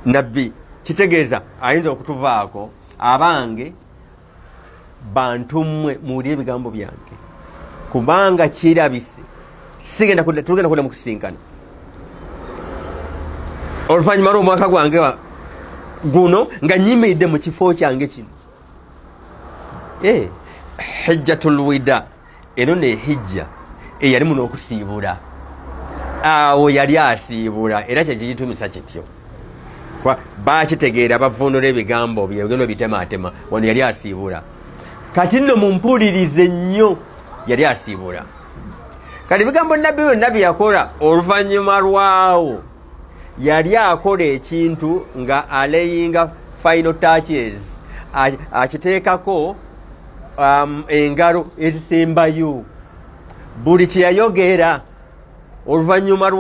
nabbi kitegeeza ayinza okutuvaako abange bantumwe muwulire ebigambo byange kubanga kirabise tugenda kudda mu kusinkana oluvannyuma lw'omwaka gwange guno nga nyimiridde mu kifo kyange kino hijjatul wida eno ne hijja eyalimu n'okusiibula awo yali asiibula era kyekigitumisa kityo bakitegeera bavunula ebigambo byegendo bitemaatema wano yali asiibula kati nno mumpulirize nnyo yali asiibula kati ebigambo nabbi byonna bye yakola oluvannyuma lwawo yali akola ekintu nga alayinga final touches akiteekako engalo ezisembayo buli kyeyayogera oluvannyuma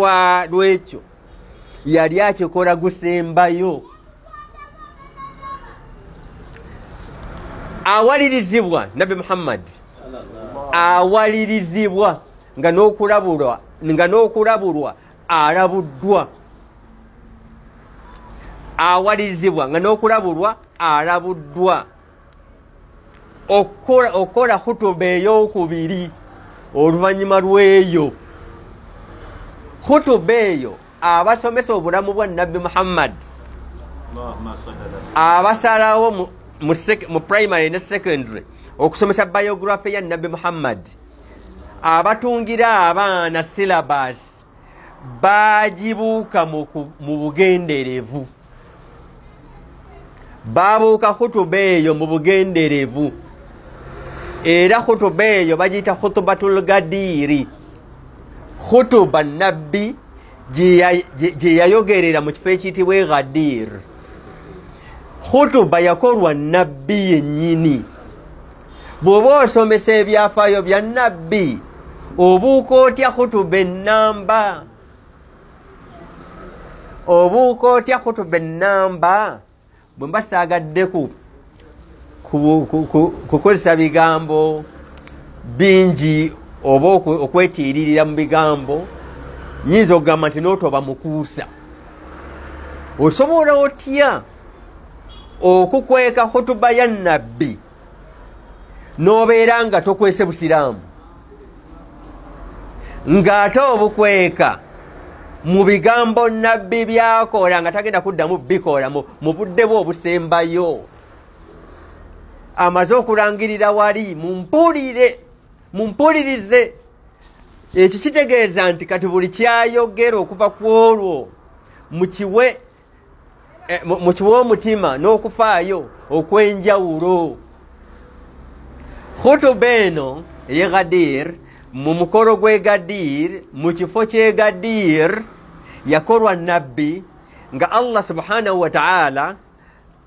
lwekyo yali akikola gusembayo awalirizibwa nabbi Muhammad awalirizibwa nga n'okulabulwa alabuddwa awalirizibwa nga n'okulabulwa alabuddwa okola khutuba ey'okubiri oluvannyuma lw'eyo khutuba eyo abasomesa obulamu bwa nabbi Muhammad abasalawo mu primary ne secondary okusomesa biography ya nabbi Muhammad abatungira abaana syllabus bagibuuka mu bugenderevu babuuka khutuba eyo mu bugenderevu era khutuba eyo bagiyita khutubatul gadiri khutuba nabbi gye yayogerera mu kifo ekiyitibwa Ghadir khutuba yakolwa nabbi yennyini bw'oba osomesa ebyafaayo bya nabbi obuuka otya khutuba ennamba obuuka otya khutuba ennamba bwe mba saagaddeku kukozesa bigambo bingi oba okwetiiririra mu bigambo nyinza okugamba nti n'otoba mukuusa osobola otya okukweka khutuba ya nabbi n'obeera nga tokwese busiraamu ng'ate obukweka mu bigambo nabbi byakola nga tagenda kuddamu bikola mu budde bwe obusembayo amaze okulangirira wali mumpulirize ekyo kitegeeza nti kati buli kyayogera okuva ku olwo mukiwe omutima n'okufaayo okw'enjawulo khutuba eno eye Ghadir mu mukolo gwe Ghadir mu kifo kye Ghadir yakolwa nabbi nga Allah subhanahu wa ta'ala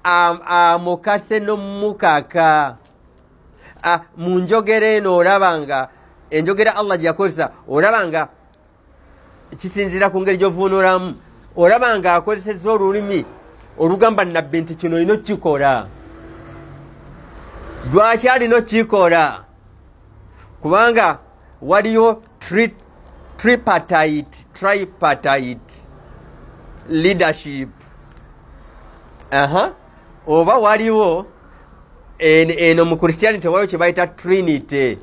amukase n'omukaka mu njogera eno olaba nga enjogera Allah gyakozesa olaba nga kisinzira ku ngeri gy'ovunulamu olaba nga akozesezza olulimi olugamba nabbi nti kino olina okukikola lwaki alina okukikola kubanga waliyo tripartite leadership oba waliwo eno mu Christianity waliwo kye bayita Trinity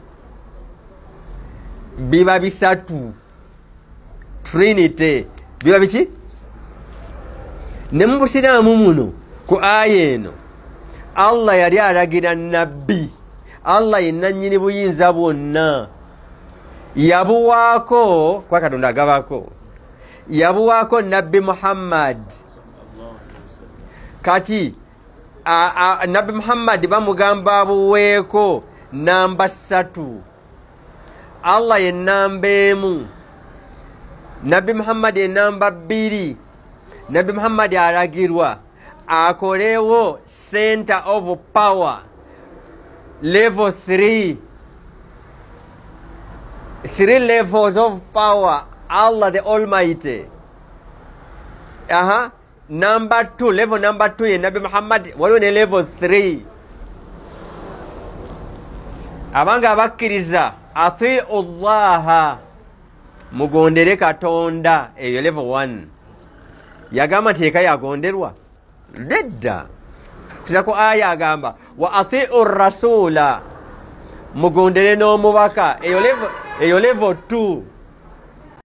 biba bisatu Trinity biba biki ne mu Busiraamu muno ku aya eno Allah yali alagira nabbi Allah yenna nnyini buyinza bwonna yabuwaako kwa Katonda agabako yabuwaako nabbi Muhammad kati nabbi Muhammad bamugamba abuweeko namba 3 Allah ye namba 1 nabbi Muhammad ye namba 2 nabbi Muhammad alagirwa akolewo center of power level 3 levels of power Allah the Almighty number 2 level number 2 ye nabbi Muhammad waliwo ne level 3 abanga abakkiriza atiu Allah mugondere Katonda eyo level 1 yagamba nti eka yagonderwa nedda kuza ku aya agamba wa atiu rasula mugondere n'omubaka eyo level 2